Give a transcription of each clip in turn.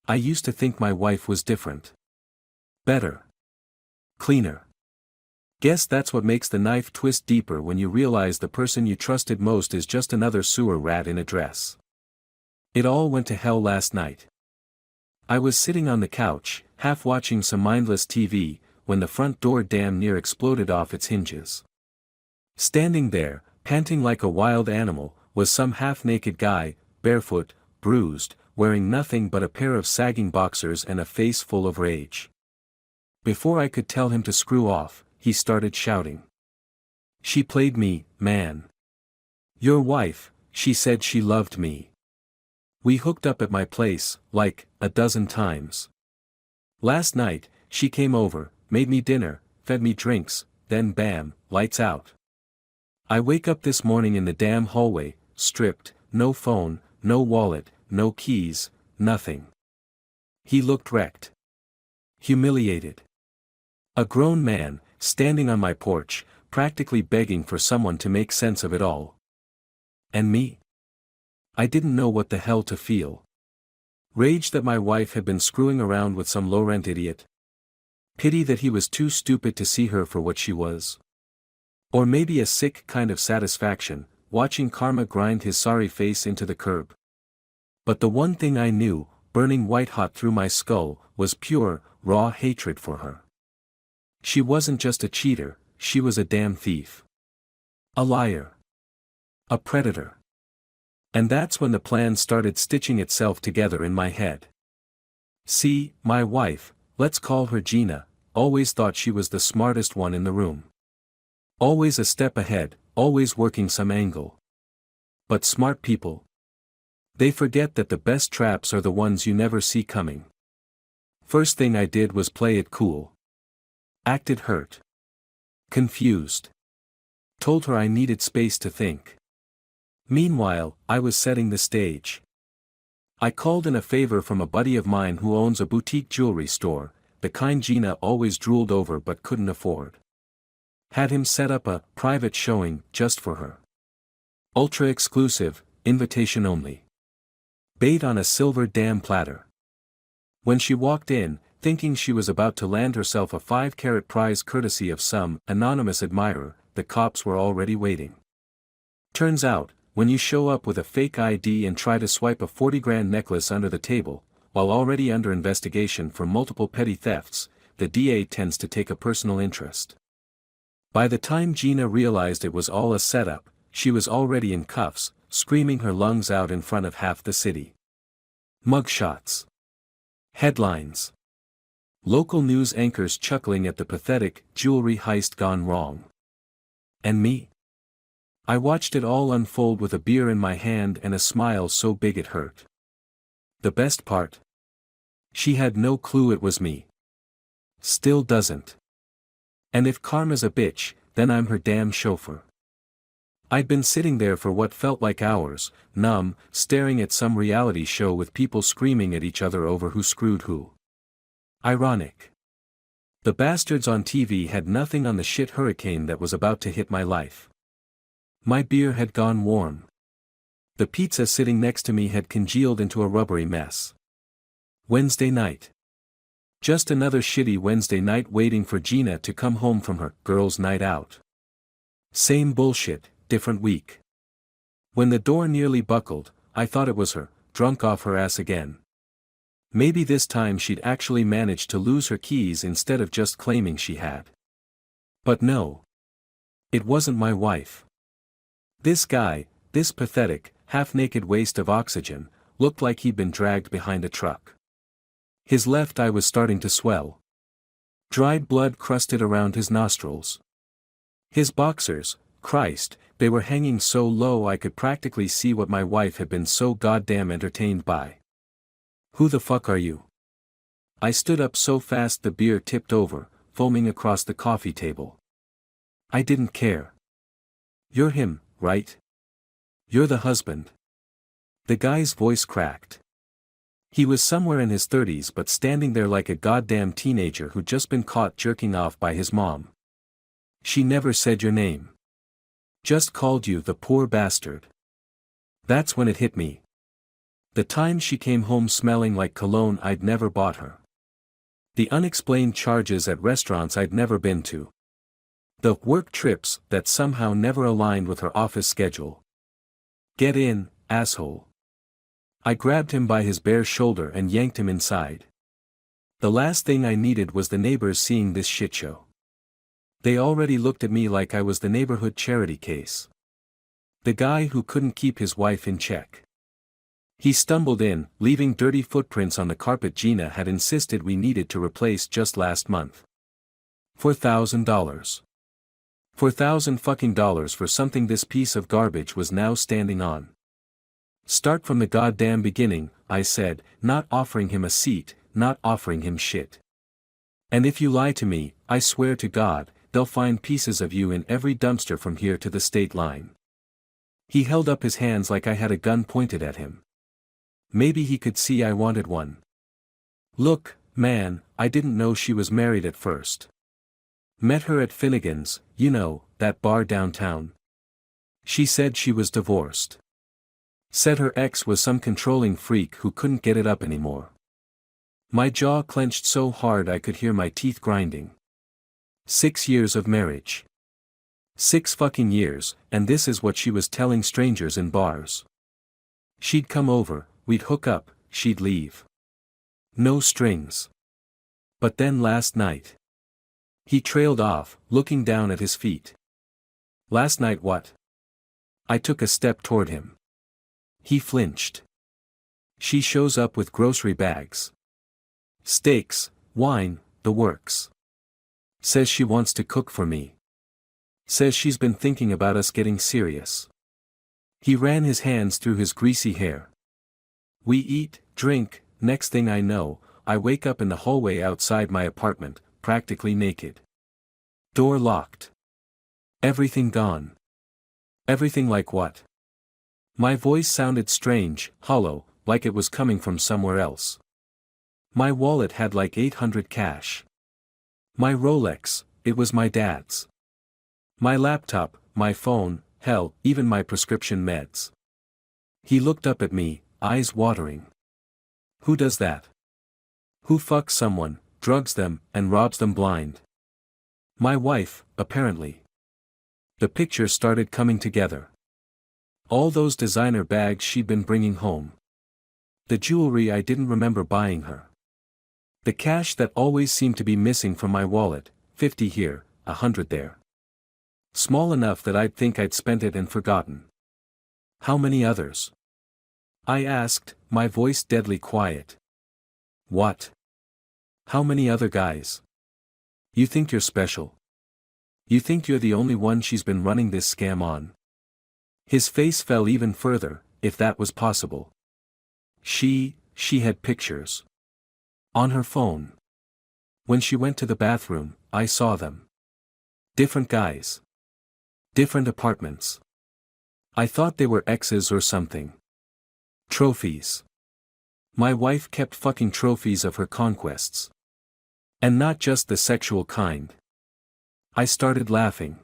I used to think my wife was different. Better. Cleaner. Guess that's what makes the knife twist deeper when you realize the person you trusted most is just another sewer rat in a dress. It all went to hell last night. I was sitting on the couch, half watching some mindless TV, when the front door damn near exploded off its hinges. Standing there, panting like a wild animal, was some half-naked guy, barefoot, bruised, wearing nothing but a pair of sagging boxers and a face full of rage. Before I could tell him to screw off, he started shouting. "She played me, man. Your wife, she said she loved me. We hooked up at my place, like, a dozen times. Last night, she came over, made me dinner, fed me drinks, then bam, lights out. I wake up this morning in the damn hallway, stripped, no phone, no wallet, no keys, nothing." He looked wrecked. Humiliated. A grown man, standing on my porch, practically begging for someone to make sense of it all. And me? I didn't know what the hell to feel. Rage that my wife had been screwing around with some low-rent idiot. Pity that he was too stupid to see her for what she was. Or maybe a sick kind of satisfaction, watching karma grind his sorry face into the curb. But the one thing I knew, burning white-hot through my skull, was pure, raw hatred for her. She wasn't just a cheater, she was a damn thief. A liar. A predator. And that's when the plan started stitching itself together in my head. See, my wife, let's call her Gina, always thought she was the smartest one in the room. Always a step ahead, always working some angle. But smart people, they forget that the best traps are the ones you never see coming. First thing I did was play it cool. Acted hurt. Confused. Told her I needed space to think. Meanwhile, I was setting the stage. I called in a favor from a buddy of mine who owns a boutique jewelry store, the kind Gina always drooled over but couldn't afford. Had him set up a private showing just for her. Ultra exclusive, invitation only. Bait on a silver damn platter. When she walked in, thinking she was about to land herself a 5-carat prize courtesy of some anonymous admirer, the cops were already waiting. Turns out, when you show up with a fake ID and try to swipe a 40-grand necklace under the table, while already under investigation for multiple petty thefts, the DA tends to take a personal interest. By the time Gina realized it was all a setup, she was already in cuffs, screaming her lungs out in front of half the city. Mugshots. Headlines. Local news anchors chuckling at the pathetic jewelry heist gone wrong. And me? I watched it all unfold with a beer in my hand and a smile so big it hurt. The best part? She had no clue it was me. Still doesn't. And if karma's a bitch, then I'm her damn chauffeur. I'd been sitting there for what felt like hours, numb, staring at some reality show with people screaming at each other over who screwed who. Ironic. The bastards on TV had nothing on the shit hurricane that was about to hit my life. My beer had gone warm. The pizza sitting next to me had congealed into a rubbery mess. Wednesday night. Just another shitty Wednesday night waiting for Gina to come home from her girls' night out. Same bullshit, different week. When the door nearly buckled, I thought it was her, drunk off her ass again. Maybe this time she'd actually managed to lose her keys instead of just claiming she had. But no. It wasn't my wife. This guy, this pathetic, half-naked waste of oxygen, looked like he'd been dragged behind a truck. His left eye was starting to swell. Dried blood crusted around his nostrils. His boxers, Christ, they were hanging so low I could practically see what my wife had been so goddamn entertained by. Who the fuck are you? I stood up so fast the beer tipped over, foaming across the coffee table. I didn't care. You're him, right? You're the husband. The guy's voice cracked. He was somewhere in his 30s but standing there like a goddamn teenager who'd just been caught jerking off by his mom. She never said your name. Just called you the poor bastard. That's when it hit me. The time she came home smelling like cologne I'd never bought her. The unexplained charges at restaurants I'd never been to. The work trips that somehow never aligned with her office schedule. Get in, asshole. I grabbed him by his bare shoulder and yanked him inside. The last thing I needed was the neighbors seeing this shitshow. They already looked at me like I was the neighborhood charity case. The guy who couldn't keep his wife in check. He stumbled in, leaving dirty footprints on the carpet Gina had insisted we needed to replace just last month. $4,000. $4,000 for something this piece of garbage was now standing on. Start from the goddamn beginning, I said, not offering him a seat, not offering him shit. And if you lie to me, I swear to God, they'll find pieces of you in every dumpster from here to the state line. He held up his hands like I had a gun pointed at him. Maybe he could see I wanted one. Look, man, I didn't know she was married at first. Met her at Finnegan's, you know, that bar downtown. She said she was divorced. Said her ex was some controlling freak who couldn't get it up anymore. My jaw clenched so hard I could hear my teeth grinding. 6 years of marriage. 6 fucking years, and this is what she was telling strangers in bars. She'd come over, we'd hook up, she'd leave. No strings. But then last night. He trailed off, looking down at his feet. Last night what? I took a step toward him. He flinched. She shows up with grocery bags. Steaks, wine, the works. Says she wants to cook for me. Says she's been thinking about us getting serious. He ran his hands through his greasy hair. We eat, drink, next thing I know, I wake up in the hallway outside my apartment, practically naked. Door locked. Everything gone. Everything like what? My voice sounded strange, hollow, like it was coming from somewhere else. My wallet had like 800 cash. My Rolex, it was my dad's. My laptop, my phone, hell, even my prescription meds. He looked up at me, eyes watering. Who does that? Who fucks someone, drugs them, and robs them blind? My wife, apparently. The picture started coming together. All those designer bags she'd been bringing home. The jewelry I didn't remember buying her. The cash that always seemed to be missing from my wallet, 50 here, 100 there. Small enough that I'd think I'd spent it and forgotten. How many others? I asked, my voice deadly quiet. What? How many other guys? You think you're special? You think you're the only one she's been running this scam on? His face fell even further, if that was possible. She had pictures. On her phone. When she went to the bathroom, I saw them. Different guys. Different apartments. I thought they were exes or something. Trophies. My wife kept fucking trophies of her conquests. And not just the sexual kind. I started laughing.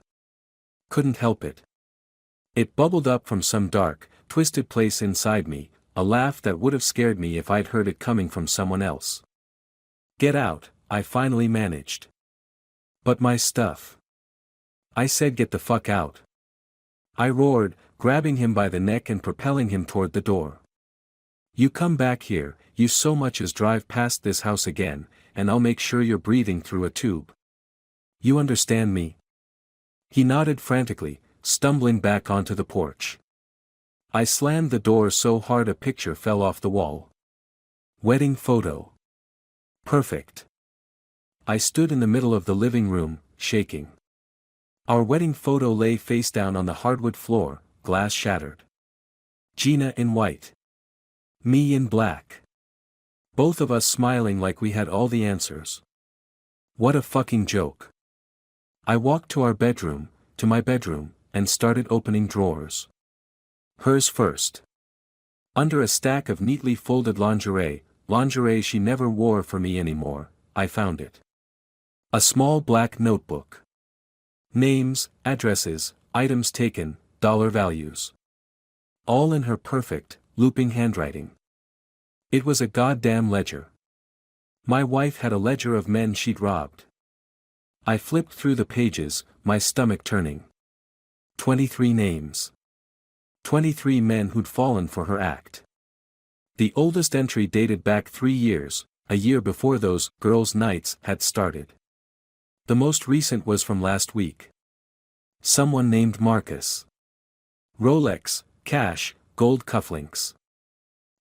Couldn't help it. It bubbled up from some dark, twisted place inside me, a laugh that would have scared me if I'd heard it coming from someone else. Get out, I finally managed. But my stuff. I said get the fuck out. I roared, grabbing him by the neck and propelling him toward the door. You come back here, you so much as drive past this house again, and I'll make sure you're breathing through a tube. You understand me? He nodded frantically, stumbling back onto the porch. I slammed the door so hard a picture fell off the wall. Wedding photo. Perfect. I stood in the middle of the living room, shaking. Our wedding photo lay face down on the hardwood floor, glass shattered. Gina in white. Me in black. Both of us smiling like we had all the answers. What a fucking joke. I walked to our bedroom, to my bedroom, and started opening drawers. Hers first. Under a stack of neatly folded lingerie she never wore for me anymore, I found it. A small black notebook. Names, addresses, items taken, dollar values. All in her perfect, looping handwriting. It was a goddamn ledger. My wife had a ledger of men she'd robbed. I flipped through the pages, my stomach turning. 23 names. 23 men who'd fallen for her act. The oldest entry dated back 3 years, a year before those girls' nights had started. The most recent was from last week. Someone named Marcus. Rolex, cash, gold cufflinks.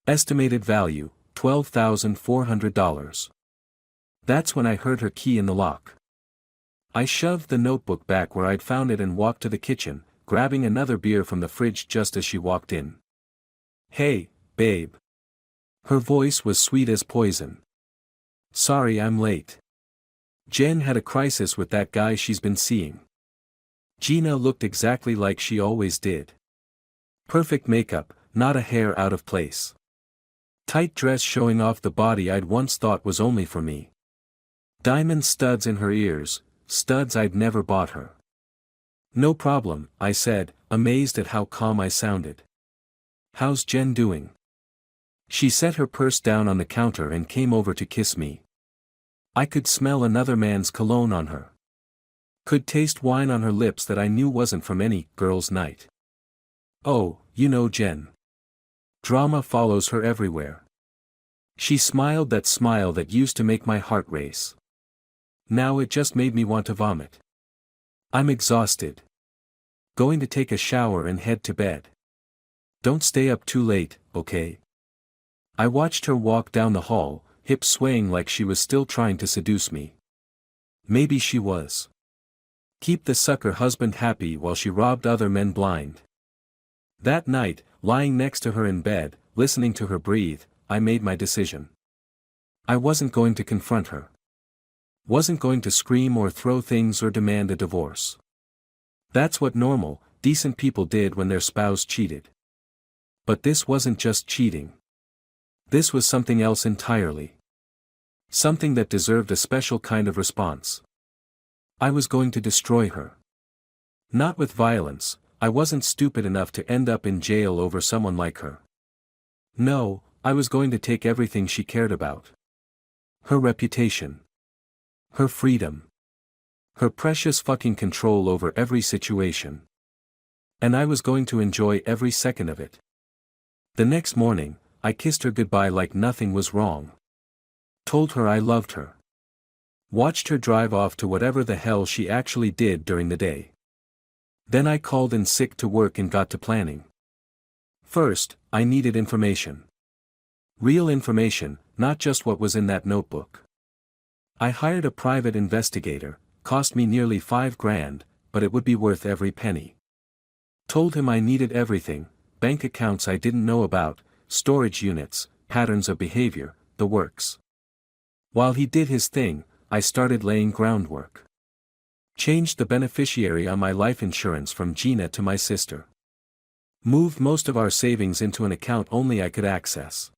Estimated value, $12,400. That's when I heard her key in the lock. I shoved the notebook back where I'd found it and walked to the kitchen, grabbing another beer from the fridge just as she walked in. "Hey, babe." Her voice was sweet as poison. "Sorry I'm late. Jen had a crisis with that guy she's been seeing." Gina looked exactly like she always did. Perfect makeup, not a hair out of place. Tight dress showing off the body I'd once thought was only for me. Diamond studs in her ears, studs I'd never bought her. "No problem," I said, amazed at how calm I sounded. "How's Jen doing?" She set her purse down on the counter and came over to kiss me. I could smell another man's cologne on her. Could taste wine on her lips that I knew wasn't from any girls' night. "Oh, you know Jen. Drama follows her everywhere." She smiled that smile that used to make my heart race. Now it just made me want to vomit. "I'm exhausted. Going to take a shower and head to bed. Don't stay up too late, okay?" I watched her walk down the hall, hips swaying like she was still trying to seduce me. Maybe she was. Keep the sucker husband happy while she robbed other men blind. That night, lying next to her in bed, listening to her breathe, I made my decision. I wasn't going to confront her. Wasn't going to scream or throw things or demand a divorce. That's what normal, decent people did when their spouse cheated. But this wasn't just cheating. This was something else entirely. Something that deserved a special kind of response. I was going to destroy her. Not with violence, I wasn't stupid enough to end up in jail over someone like her. No, I was going to take everything she cared about. Her reputation. Her freedom. Her precious fucking control over every situation. And I was going to enjoy every second of it. The next morning, I kissed her goodbye like nothing was wrong. Told her I loved her. Watched her drive off to whatever the hell she actually did during the day. Then I called in sick to work and got to planning. First, I needed information. Real information, not just what was in that notebook. I hired a private investigator, cost me nearly $5,000, but it would be worth every penny. Told him I needed everything, bank accounts I didn't know about, storage units, patterns of behavior, the works. While he did his thing, I started laying groundwork. Changed the beneficiary on my life insurance from Gina to my sister. Moved most of our savings into an account only I could access.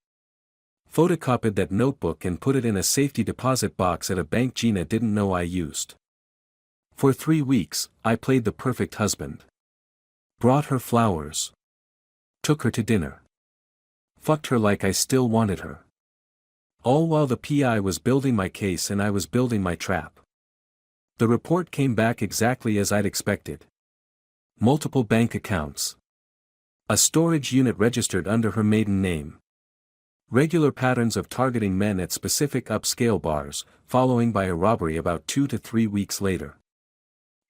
Photocopied that notebook and put it in a safety deposit box at a bank Gina didn't know I used. For 3 weeks, I played the perfect husband. Brought her flowers. Took her to dinner. Fucked her like I still wanted her. All while the PI was building my case and I was building my trap. The report came back exactly as I'd expected. Multiple bank accounts. A storage unit registered under her maiden name. Regular patterns of targeting men at specific upscale bars, following by a robbery about 2 to 3 weeks later.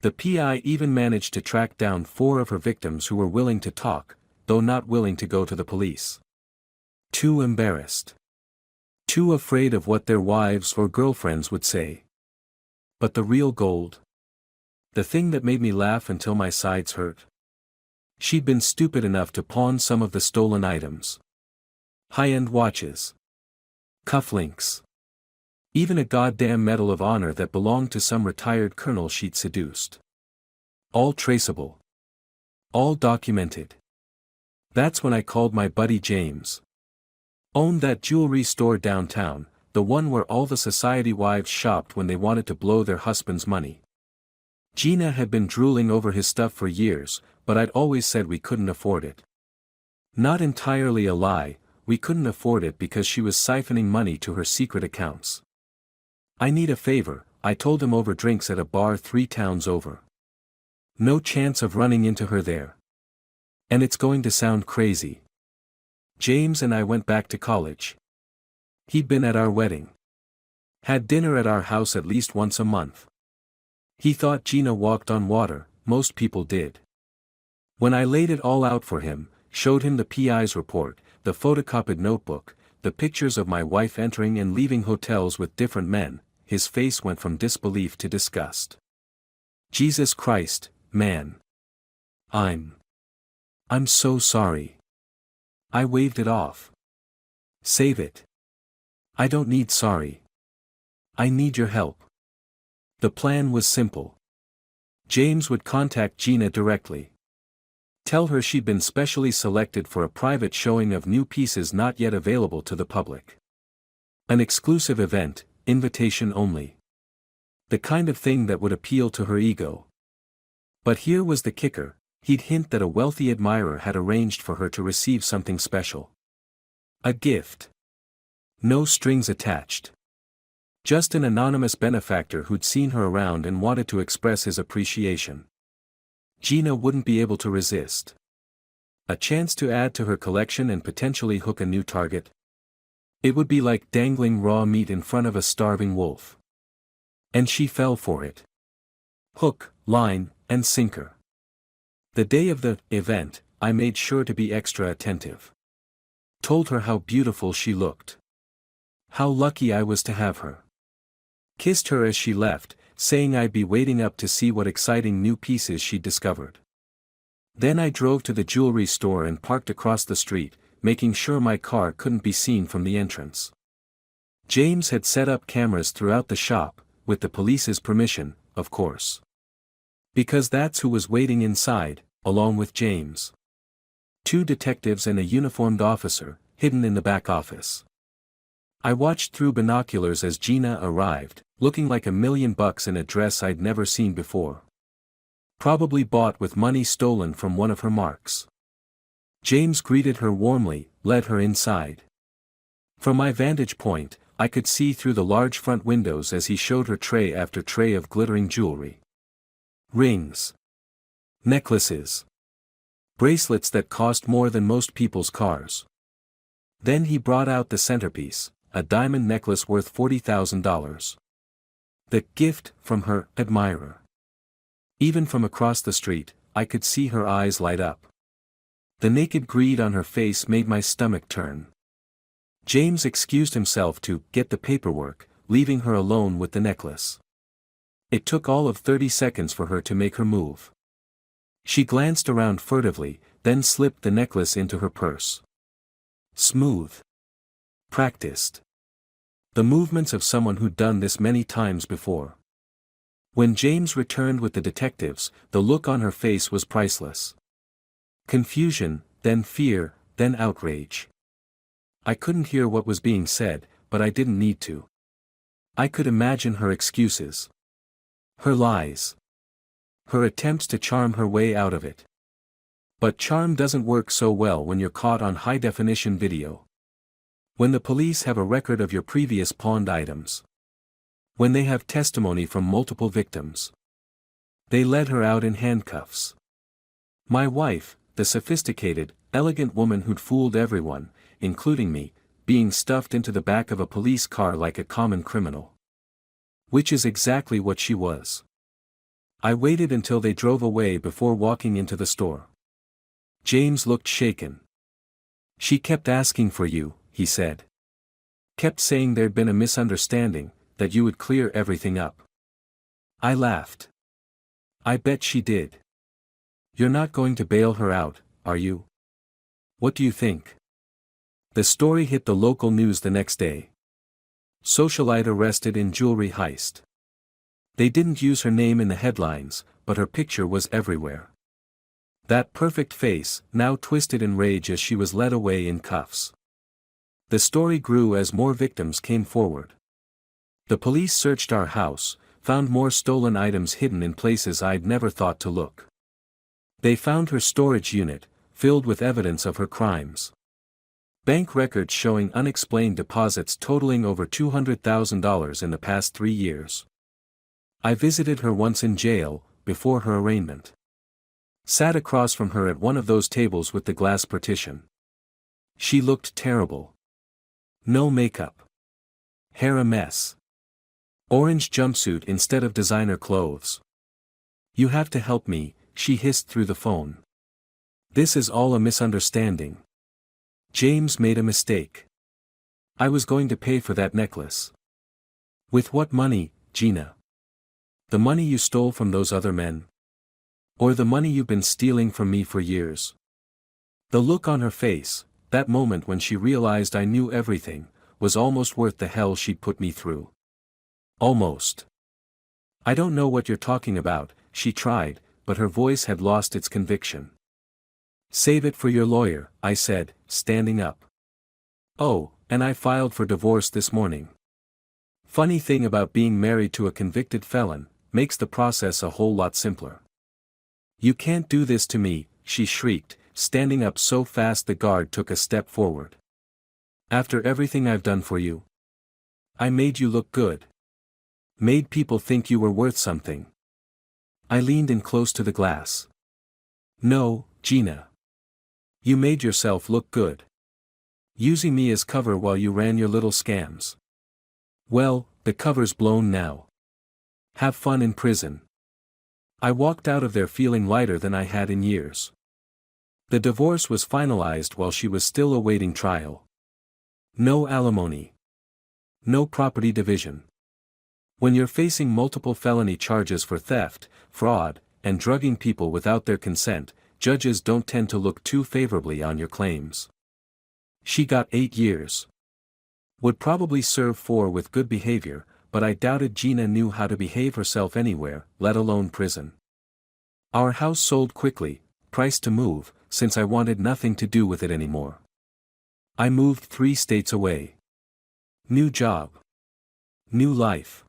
The PI even managed to track down 4 of her victims who were willing to talk, though not willing to go to the police. Too embarrassed. Too afraid of what their wives or girlfriends would say. But the real gold? The thing that made me laugh until my sides hurt? She'd been stupid enough to pawn some of the stolen items. High-end watches. Cufflinks. Even a goddamn Medal of Honor that belonged to some retired colonel she'd seduced. All traceable. All documented. That's when I called my buddy James. Owned that jewelry store downtown, the one where all the society wives shopped when they wanted to blow their husband's money. Gina had been drooling over his stuff for years, but I'd always said we couldn't afford it. Not entirely a lie, we couldn't afford it because she was siphoning money to her secret accounts. I need a favor, I told him over drinks at a bar 3 towns over. No chance of running into her there. And it's going to sound crazy. James and I went back to college. He'd been at our wedding. Had dinner at our house at least once a month. He thought Gina walked on water, most people did. When I laid it all out for him, showed him the PI's report, the photocopied notebook, the pictures of my wife entering and leaving hotels with different men, his face went from disbelief to disgust. Jesus Christ, man. I'm so sorry. I waved it off. Save it. I don't need sorry. I need your help. The plan was simple. James would contact Gina directly. Tell her she'd been specially selected for a private showing of new pieces not yet available to the public. An exclusive event, invitation only. The kind of thing that would appeal to her ego. But here was the kicker, he'd hint that a wealthy admirer had arranged for her to receive something special. A gift. No strings attached. Just an anonymous benefactor who'd seen her around and wanted to express his appreciation. Gina wouldn't be able to resist. A chance to add to her collection and potentially hook a new target. It would be like dangling raw meat in front of a starving wolf. And she fell for it. Hook, line, and sinker. The day of the event, I made sure to be extra attentive. Told her how beautiful she looked. How lucky I was to have her. Kissed her as she left, saying I'd be waiting up to see what exciting new pieces she'd discovered. Then I drove to the jewelry store and parked across the street, making sure my car couldn't be seen from the entrance. James had set up cameras throughout the shop, with the police's permission, of course. Because that's who was waiting inside, along with James. 2 detectives and a uniformed officer, hidden in the back office. I watched through binoculars as Gina arrived, looking like $1 million in a dress I'd never seen before. Probably bought with money stolen from one of her marks. James greeted her warmly, led her inside. From my vantage point, I could see through the large front windows as he showed her tray after tray of glittering jewelry. Rings. Necklaces. Bracelets that cost more than most people's cars. Then he brought out the centerpiece, a diamond necklace worth $40,000. The gift from her admirer. Even from across the street, I could see her eyes light up. The naked greed on her face made my stomach turn. James excused himself to get the paperwork, leaving her alone with the necklace. It took all of 30 seconds for her to make her move. She glanced around furtively, then slipped the necklace into her purse. Smooth. Practiced. The movements of someone who'd done this many times before. When James returned with the detectives, the look on her face was priceless. Confusion, then fear, then outrage. I couldn't hear what was being said, but I didn't need to. I could imagine her excuses. Her lies. Her attempts to charm her way out of it. But charm doesn't work so well when you're caught on high-definition video. When the police have a record of your previous pawned items. When they have testimony from multiple victims. They led her out in handcuffs. My wife, the sophisticated, elegant woman who'd fooled everyone, including me, being stuffed into the back of a police car like a common criminal. Which is exactly what she was. I waited until they drove away before walking into the store. James looked shaken. She kept asking for you, he said. Kept saying there'd been a misunderstanding, that you would clear everything up. I laughed. I bet she did. You're not going to bail her out, are you? What do you think? The story hit the local news the next day. Socialite arrested in jewelry heist. They didn't use her name in the headlines, but her picture was everywhere. That perfect face, now twisted in rage as she was led away in cuffs. The story grew as more victims came forward. The police searched our house, found more stolen items hidden in places I'd never thought to look. They found her storage unit, filled with evidence of her crimes. Bank records showing unexplained deposits totaling over $200,000 in the past 3 years. I visited her once in jail, before her arraignment. Sat across from her at one of those tables with the glass partition. She looked terrible. No makeup. Hair a mess. Orange jumpsuit instead of designer clothes. "You have to help me," she hissed through the phone. "This is all a misunderstanding. James made a mistake. I was going to pay for that necklace." "With what money, Gina? The money you stole from those other men? Or the money you've been stealing from me for years?" The look on her face, that moment when she realized I knew everything, was almost worth the hell she'd put me through. Almost. "I don't know what you're talking about," she tried, but her voice had lost its conviction. "Save it for your lawyer," I said, standing up. "Oh, and I filed for divorce this morning." Funny thing about being married to a convicted felon, makes the process a whole lot simpler. "You can't do this to me," she shrieked, standing up so fast the guard took a step forward. "After everything I've done for you. I made you look good. Made people think you were worth something." I leaned in close to the glass. "No, Gina. You made yourself look good. Using me as cover while you ran your little scams. Well, the cover's blown now. Have fun in prison." I walked out of there feeling lighter than I had in years. The divorce was finalized while she was still awaiting trial. No alimony. No property division. When you're facing multiple felony charges for theft, fraud, and drugging people without their consent, judges don't tend to look too favorably on your claims. She got 8 years. Would probably serve 4 with good behavior, but I doubted Gina knew how to behave herself anywhere, let alone prison. Our house sold quickly, priced to move, since I wanted nothing to do with it anymore. I moved 3 states away. New job. New life.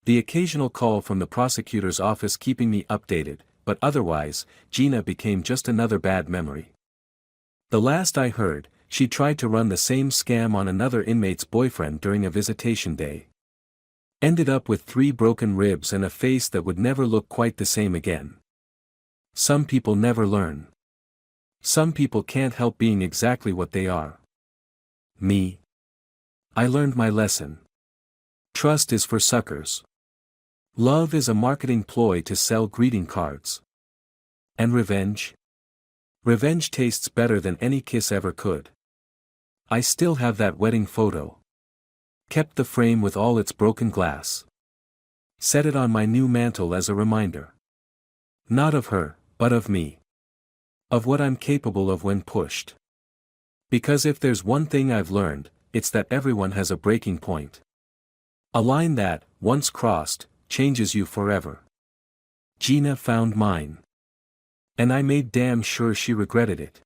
The occasional call from the prosecutor's office keeping me updated, but otherwise, Gina became just another bad memory. The last I heard, she tried to run the same scam on another inmate's boyfriend during a visitation day. Ended up with 3 broken ribs and a face that would never look quite the same again. Some people never learn. Some people can't help being exactly what they are. Me. I learned my lesson. Trust is for suckers. Love is a marketing ploy to sell greeting cards. And revenge? Revenge tastes better than any kiss ever could. I still have that wedding photo. Kept the frame with all its broken glass. Set it on my new mantle as a reminder. Not of her, but of me. Of what I'm capable of when pushed. Because if there's one thing I've learned, it's that everyone has a breaking point. A line that, once crossed, changes you forever. Gina found mine. And I made damn sure she regretted it.